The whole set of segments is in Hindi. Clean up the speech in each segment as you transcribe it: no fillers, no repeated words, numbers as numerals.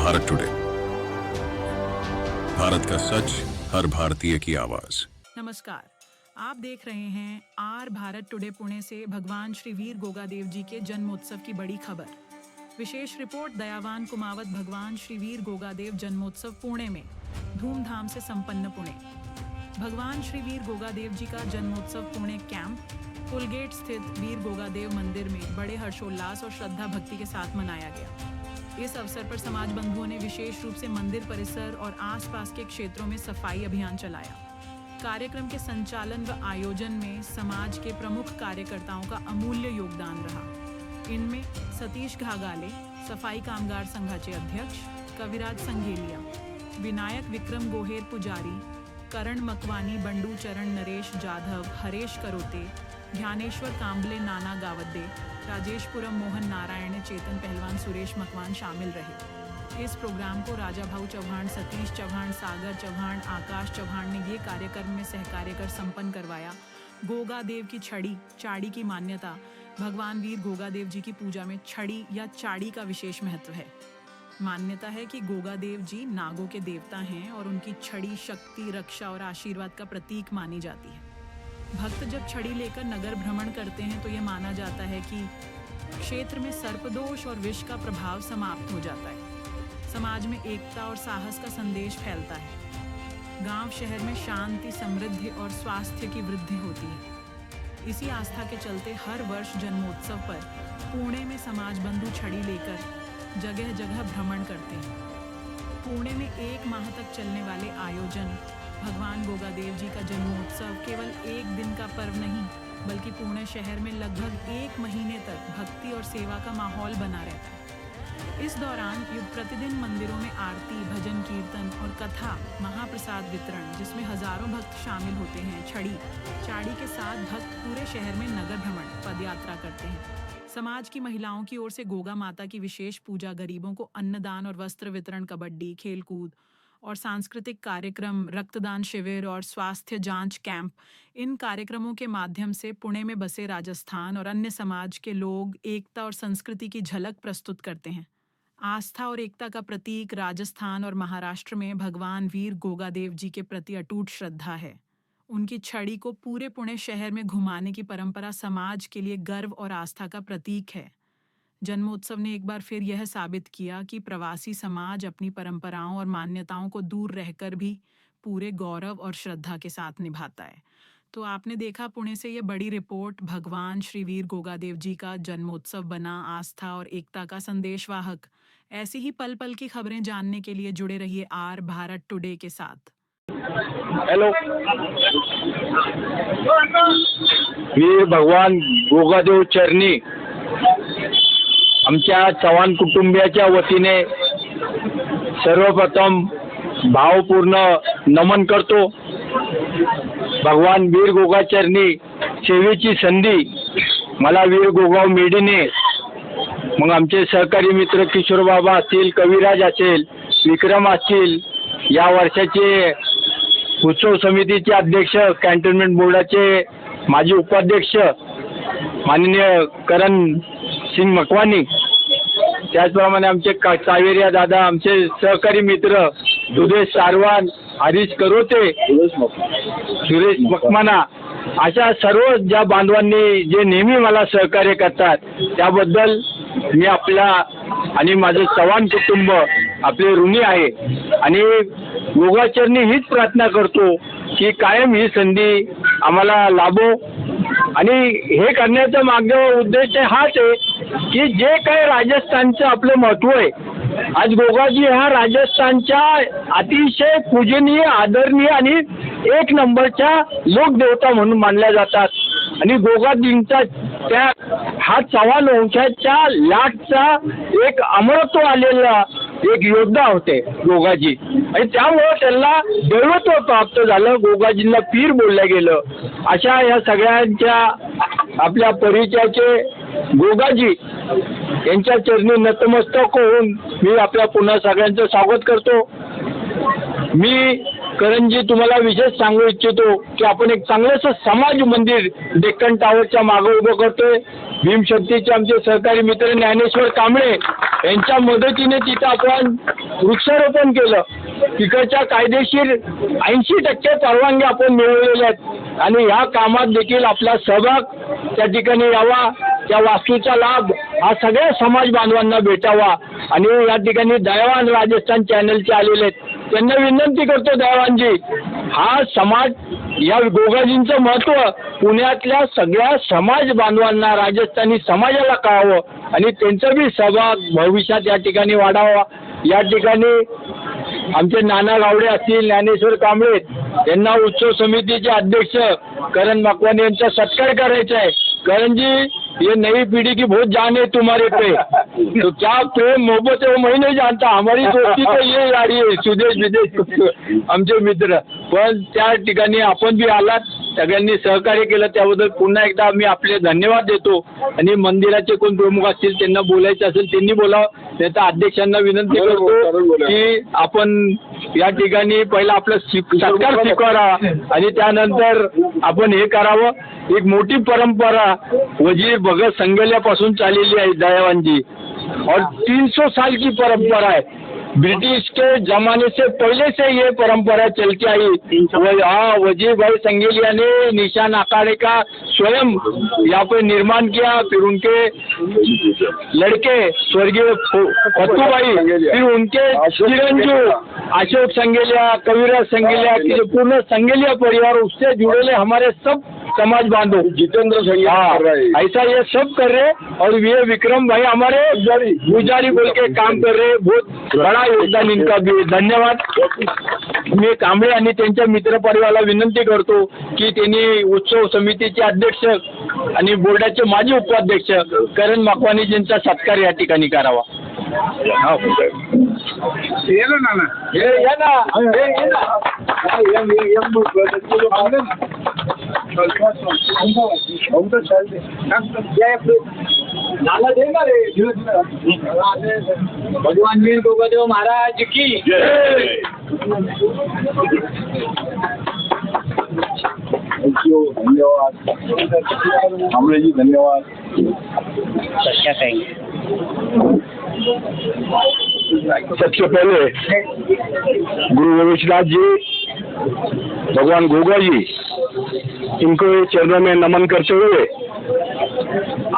भारत टुडे, भारत का सच, हर भारतीय की आवाज। नमस्कार, आप देख रहे हैं आर भारत टुडे पुणे से भगवान श्री वीर गोगादेव जी के जन्मोत्सव की बड़ी खबर। विशेष रिपोर्ट दयावान कुमावत भगवान श्री वीर गोगादेव जन्मोत्सव पुणे में धूमधाम से संपन्न। पुणे भगवान श्री वीर गोगादेव जी का जन्मोत्सव पुणे कैंप पुलगेट स्थित वीर गोगादेव मंदिर में बड़े हर्षोल्लास और श्रद्धा भक्ति के साथ मनाया गया। इस अवसर पर समाज बंधुओं ने विशेष रूप से मंदिर परिसर और आसपास के क्षेत्रों में सफाई अभियान चलाया। कार्यक्रम के संचालन व आयोजन में समाज के प्रमुख कार्यकर्ताओं का अमूल्य योगदान रहा। इनमें सतीश घागाले, सफाई कामगार संघाचे अध्यक्ष, कविराज संघेलिया, विनायक विक्रम गोहेर पुजारी, करण मकवानी, बंडू चरण, नरेश जाधव, हरेश करोते, ध्यानेश्वर कांबले, नाना गावद्दे, राजेशपुरम मोहन नारायण, चेतन पहलवान, सुरेश मकवान शामिल रहे। इस प्रोग्राम को राजा भाऊ चौहान, सतीश चौहान, सागर चौहान, आकाश चौहान ने ये कार्यक्रम में सहकार्य कर संपन्न करवाया। गोगादेव की छड़ी चाड़ी की मान्यता। भगवान वीर गोगादेव जी की पूजा में छड़ी या चाड़ी का विशेष महत्व है। मान्यता है कि गोगादेव जी नागों के देवता हैं और उनकी छड़ी शक्ति, रक्षा और आशीर्वाद का प्रतीक मानी जाती है। भक्त जब छड़ी लेकर नगर भ्रमण करते हैं तो ये माना जाता है कि क्षेत्र में सर्पदोष और विष का प्रभाव समाप्त हो जाता है। समाज में एकता और साहस का संदेश फैलता है। गांव शहर में शांति, समृद्धि और स्वास्थ्य की वृद्धि होती है। इसी आस्था के चलते हर वर्ष जन्मोत्सव पर पुणे में समाज बंधु छड़ी लेकर जगह जगह भ्रमण करते हैं। पुणे में 1 माह तक चलने वाले आयोजन भगवान गोगादेव जी का जन्मोत्सव केवल एक दिन का पर्व नहीं, बल्कि पुणे शहर में लगभग 1 महीने तक भक्ति और सेवा का माहौल बना रहता है। इस दौरान युग प्रतिदिन मंदिरों में आरती, भजन कीर्तन और कथा, महाप्रसाद वितरण, जिसमें हजारों भक्त शामिल होते हैं। छड़ी चाड़ी के साथ भक्त पूरे शहर में नगर भ्रमण, पदयात्रा करते हैं। समाज की महिलाओं की ओर से गोगा माता की विशेष पूजा, गरीबों को अन्नदान और वस्त्र वितरण, कबड्डी, खेलकूद और सांस्कृतिक कार्यक्रम, रक्तदान शिविर और स्वास्थ्य जांच कैंप। इन कार्यक्रमों के माध्यम से पुणे में बसे राजस्थान और अन्य समाज के लोग एकता और संस्कृति की झलक प्रस्तुत करते हैं। आस्था और एकता का प्रतीक राजस्थान और महाराष्ट्र में भगवान वीर गोगादेव जी के प्रति अटूट श्रद्धा है। उनकी छड़ी को पूरे पुणे शहर में घुमाने की परंपरा समाज के लिए गर्व और आस्था का प्रतीक है। जन्मोत्सव ने एक बार फिर यह साबित किया कि प्रवासी समाज अपनी परंपराओं और मान्यताओं को दूर रहकर भी पूरे गौरव और श्रद्धा के साथ निभाता है। तो आपने देखा पुणे से ये बड़ी रिपोर्ट। भगवान श्री वीर गोगादेव जी का जन्मोत्सव बना आस्था और एकता का संदेशवाहक। ऐसी ही पल पल की खबरें जानने के लिए जुड़े रहिए आर भारत टुडे के साथ। हेलो, वीर भगवान गोगादेव चरणी आमच्या चव्हाण कुटुंबियाच्या वतीने सर्वप्रथम भावपूर्ण नमन करतो। भगवान वीर गोगाचरणी सेवेची संधी मला वीर गोगाव मेडीने, मग आमचे सहकारी मित्र किशोर बाबा असतील, कविराज असेल, विक्रम असतील, या वर्षाचे उत्सव समितीचे अध्यक्ष, कॅन्टोन्मेंट बोर्डाचे माजी उपाध्यक्ष माननीय करण सिंग मकवानी, त्याचप्रमाणे आमचे सावेरिया दादा, आमचे सहकारी मित्र दुधेश सारवान, हरीश करोते, सुरेश मकमाना, अशा सर्व ज्या बांधवांनी जे नेहमी मला सहकार्य करतात त्याबद्दल मी आपला आणि माझे चव्हाण कुटुंब आपले ऋणी आहे। आणि गोगाचरणी हीच प्रार्थना करतो की कायम ही संधी आम्हाला लाभो। आणि हे करण्याचा मागचा उद्देश हाच आहे की जे काही राजस्थानचं आपलं महत्त्व आहे, आज गोगाजी हा राजस्थानच्या अतिशय पूजनीय, आदरणीय आणि 1 नंबरच्या लोकदेवता म्हणून मानल्या जातात। आणि गोगाजींचा त्या हा चव्हाण वंशाच्या लाटचा एक अमरत्व आलेला एक योद्धा होते गोगाजी, आणि त्यामुळे त्यांना दैवत्व प्राप्त झालं, गोगाजींना पीर बोललं गेलं। अशा या सगळ्यांच्या आपल्या परिचयाचे गोगाजी यांच्या चरणी नतमस्तक होऊन मी आपल्या पुन्हा सगळ्यांचं स्वागत करतो। मी करणजी तुम्हाला विशेष सांगू इच्छितो की आपण एक चांगलंसं समाज मंदिर डेक्कन टावरच्या मागे उभं करतोय। भीमशक्तीचे आमचे सहकारी मित्र ज्ञानेश्वर कांबळे यांच्या मदतीने तिथं आपण वृक्षारोपण केलं. तिकडच्या कायदेशीर 80% परवानगी आपण मिळवलेल्या आहेत आणि ह्या कामात देखील आपला सहभाग त्या ठिकाणी यावा. त्या वास्तूचा लाभ हा सगळ्या समाज बांधवांना भेटावा. आणि या ठिकाणी दयावान राजस्थान चॅनलचे आलेले आहेत, त्यांना विनंती करतो दयावानजी, हा समाज या गोगाजींचं महत्त्व पुण्यातल्या सगळ्या समाज बांधवांना, राजस्थानी समाजाला कळावं आणि त्यांचा बी सहभाग भविष्यात या ठिकाणी वाढावा. या ठिकाणी आमचे नाना गावडे असतील, ज्ञानेश्वर कांबळे यांना उत्सव समितीचे अध्यक्ष करण मकवानी यांचा सत्कार करायचा आहे. करण जी, ये नई पीढ़ी की बहुत जान है तुम्हारे पे, तो क्या प्रेम मोहब्बत है वो मैं नहीं जानता. हमारी दोस्ती तो ये यारी है. सुदेश विदेश आमचे मित्र, पण त्या ठिकाणी आपण बी आलात, सगळ्यांनी सहकार्य केलं त्याबद्दल पुन्हा एकदा मी आपले धन्यवाद देतो. आणि मंदिराचे कोण प्रमुख असतील त्यांना बोलायचं असेल त्यांनी बोलावं, नाही तर अध्यक्षांना विनंती करतो की आपण या ठिकाणी पहिला आपलं सत्कार स्वीकारावा आणि त्यानंतर आपण हे करावं. एक मोठी परंपरा वजीर भगत संगेल्यापासून चाललेली आहे दयावानजी, और 300 साल की परंपरा है. ब्रिटिश के जमाने से पहले से ये परंपरा चलती आई. हाँ, वजीर भाई संगेलिया ने निशान अखाड़े का स्वयं यहाँ पे निर्माण किया. फिर उनके लड़के स्वर्गीय फत्तू भाई, फिर उनके चिरंजीव अशोक संगेलिया, कविराज संगेलिया, की पूर्ण संगेलिया परिवार, उससे जुड़े हमारे सब समाज बांधो जितेंद्र संगेलिया, ऐसा ये सब कर रहे. और ये विक्रम भाई हमारे गुजारी बोल के काम कर रहे, बहुत बड़ा योगदान इनका भी. धन्यवाद. मी कांबळे आणि त्यांच्या मित्र परिवाराला विनंती करतो की त्यांनी उत्सव समितीचे अध्यक्ष आणि बोर्डाचे माजी उपाध्यक्ष करण मकवानीजींचा सत्कार या ठिकाणी करावा. भगवान वीर गोगादेव महाराज की धन्यवाद. कांबळे जी धन्यवाद. क्या कहेंगे? सबसे पहले गुरु रविशनाथ जी, भगवान गोगा जी, इनको चरणों में नमन करते हुए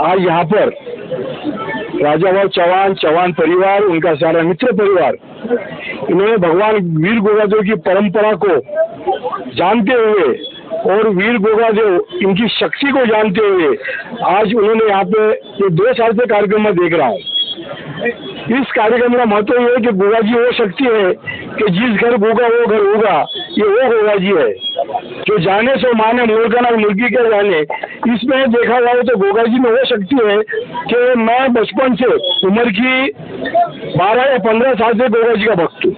आज यहाँ पर राजाभाई चौहान, चौहान परिवार, उनका सारा मित्र परिवार, इन्होंने भगवान वीर गोगादेव की परंपरा को जानते हुए और वीर गोगादेव इनकी शक्ति को जानते हुए आज उन्होंने यहाँ पे ये 2 साल से कार्यक्रम में देख रहा हूँ. इस कार्यक्रम का महत्व ये है कि गोगा जी वो शक्ति है कि जिस घर गोगा वो घर होगा. ये वो गोगा जी है जो जाने सो माने मुल्कन और मुल्की के जाने. इसमें देखा जाए तो गोगा जी में वो शक्ति है कि मैं बचपन से उम्र की 12 या 15 साल से गोगा जी का भक्त हूँ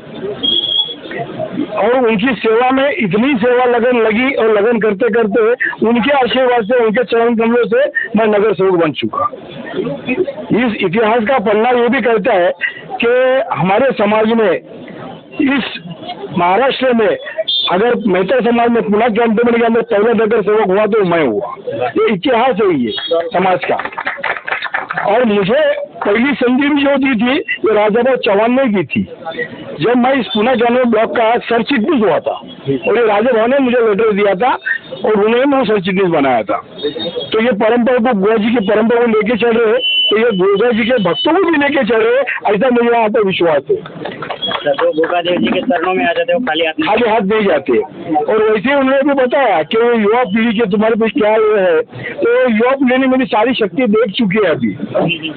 और उनकी सेवा में इतनी सेवा लगन लगी और लगन करते करते उनके आशीर्वाद से, उनके चरण कमलों से मैं नगर सेवक बन चुका. इस इतिहास का पन्ना ये भी कहता है कि हमारे समाज में इस महाराष्ट्र में अगर मेहतर समाज में पुणे कैंटोनमेंट के अंदर पहला नगर सेवक हुआ तो मैं हुआ. ये इतिहास है ये समाज का. और मुझे पहली संधि भी जो दी थी ये राजाभाई चौहान ने दी थी जब मैं इस पुणे कैंटोनमेंट ब्लॉक का सर चिटनीस हुआ था. और ये राजाभाई ने मुझे लेटर दिया था और उन्होंने मुझे सर चिटनीस बनाया था. तो ये परंपरा को, गोगा जी की परंपरा को लेके चल रहे, तो ये गोगा जी के भक्तों को भी लेके चल रहे, ऐसा मुझे यहाँ पर विश्वास है. तो गोगादेव जी के चरणों में आ जाते हो, खाली हाथ नहीं जाते. और वैसे ही उन्होंने भी बताया कि युवा पीढ़ी के तुम्हारे पास क्या है, तो युवा पीढ़ी ने मेरी सारी शक्ति देख चुकी है अभी.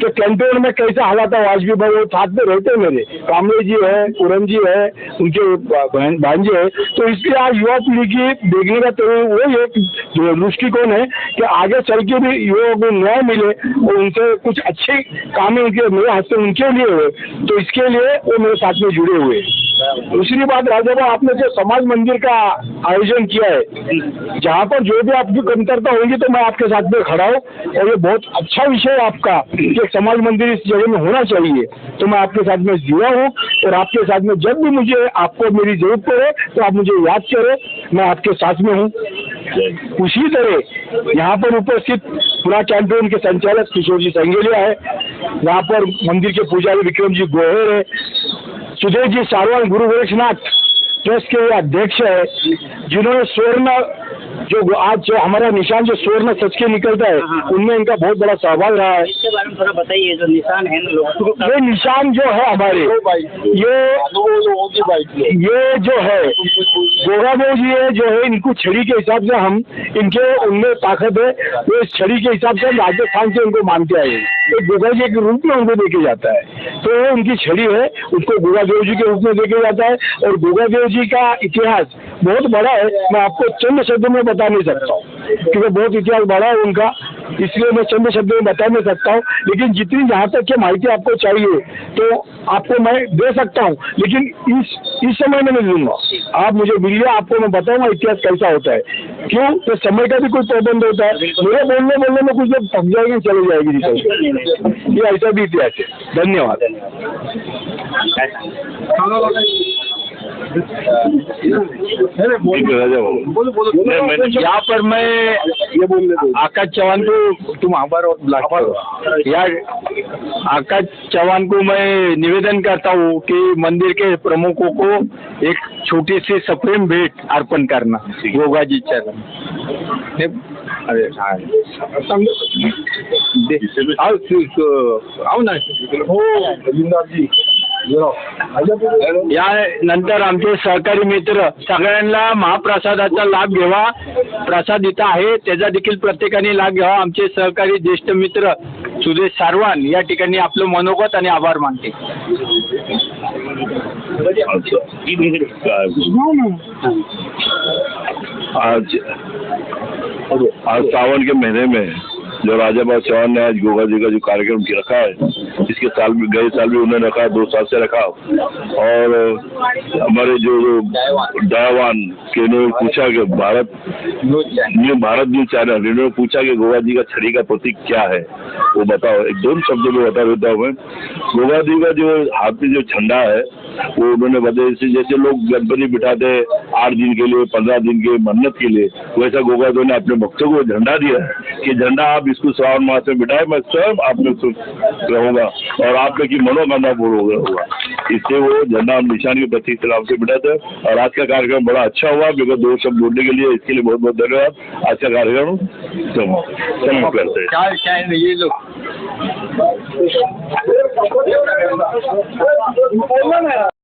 तो कैंपेन में कैसा हालात है, आज भी भाई वो साथ में रहते मेरे कांबळे जी है, पूरन जी है, उनके भांजे है. तो इसलिए आज युवा पीढ़ी की देखने का तो वो एक दृष्टिकोण है कि आगे चल के भी युवाओं को न्याय मिले और उनसे कुछ अच्छे काम उनके मेरे हाथ से उनके लिए हुए. तो इसके लिए वो मेरे साथ में जुड़े हुए. दूसरी बात, राजाभाई आपने जो समाज मंदिर का आयोजन किया है, जहाँ पर जो भी आपकी कमतरता होगी तो मैं आपके साथ में खड़ा हूँ. और ये बहुत अच्छा विषय है आपका कि समाज मंदिर इस जगह में होना चाहिए. तो मैं आपके साथ में जुड़ा हूँ और आपके साथ में जब भी मुझे आपको मेरी जरूरत पड़े तो आप मुझे याद करें, मैं आपके साथ में हूँ. उसी तरह यहाँ पर उपस्थित पुणे कैंटोन के संचालक किशोर जी संगेलिया है, यहाँ पर मंदिर के पुजारी विक्रम जी गोहेर है, सुधीर जी सारवान गुरु गोरक्षनाथ ट्रस्ट के अध्यक्ष है, जिन्होंने स्वर्ण जो आज जो हमारा निशान जो स्वर्ण सच के निकलता है, उनमें इनका बहुत बड़ा सहभाग रहा है। इसके बारे में थोड़ा बताइए, जो निशान है लोगों को। ये निशान जो है हमारे, ये जो है गोगादेव जी है, जो है इनको छड़ी के हिसाब से हम इनके उनमें ताकत है, तो इस छड़ी के हिसाब से राजस्थान से उनको मानते आए, एक गोगा जी के रूप में उनको देखे जाता है। तो ये उनकी छड़ी है, उसको गोगादेव जी के रूप में देखे जाता है। और गोगादेव जी का इतिहास बहुत बड़ा है, मैं आपको चंद शब्दों में बता नहीं सकता हूँ, क्योंकि बहुत इतिहास बड़ा है उनका, इसलिए मैं चंद शब्दों में बता नहीं सकता हूँ। लेकिन जितनी जहाँ तक की माहिती आपको चाहिए तो आपको मैं दे सकता हूँ, लेकिन इस समय में नहीं दूंगा। आप मुझे मिलिए, आपको मैं बताऊंगा इतिहास कैसा होता है। क्यों? तो समय का भी कोई पाबंद होता है, मेरे बोलने में कुछ लोग थक जाएंगे, चले जाएगी। ये ऐसा भी इतिहास है। धन्यवाद। यहाँ पर मैं ये बोल आकाश चौहान को, तुम आभार यार, आकाश चौहान को मैं निवेदन करता हूँ कि मंदिर के प्रमुखों को एक छोटी सी सप्रेम भेंट अर्पण करना गोगा जी चरण। अरे आओ ना जी। या नंतर आमचे सहकारी मित्र सगळ्यांना महाप्रसादाचा लाभ घ्यावा, प्रसाद इथं आहे, त्याचा देखील प्रत्येकाने लाभ घ्यावा। आमचे सहकारी ज्येष्ठ मित्र सुधीर सारवान या ठिकाणी आपलं मनोगत आणि आभार मानते। आज सावन के महीने में जो राजा बाबा चौहान ने आज गोगा जी का जो कार्यक्रम रखा है, इसके साल में गए साल भी उन्होंने रखा, 2 साल से रखा। और हमारे जो दयावान के ने पूछा कि भारत न्यूज चैनल, इन्होंने पूछा कि गोगा जी का छड़ी का प्रतीक क्या है, वो बताओ। एक 2 शब्दों में बता देता हूँ मैं। गोगा जी का जो हाथ में जो झंडा है, वो उन्होंने बताया, जैसे लोग गणपति बिठाते 8 दिन के लिए, 15 दिन के मन्नत के लिए, वैसा गोगा जी ने अपने भक्तों को झंडा दिया है कि झंडा आप इसको श्रावण मास में बिठाए, मैं स्वयं आप में रहूंगा और आप लोग की मनोकामना पूर्ण होगा। इससे वो झंडा हम निशान के प्रतीक से नाम से बिठाते हैं। और आज का कार्यक्रम बड़ा अच्छा हुआ, बिकॉज 2 शब्द बोलने के लिए, इसके लिए बहुत बहुत धन्यवाद। आज का कार्यक्रम समाप्त करते हैं। ये लोग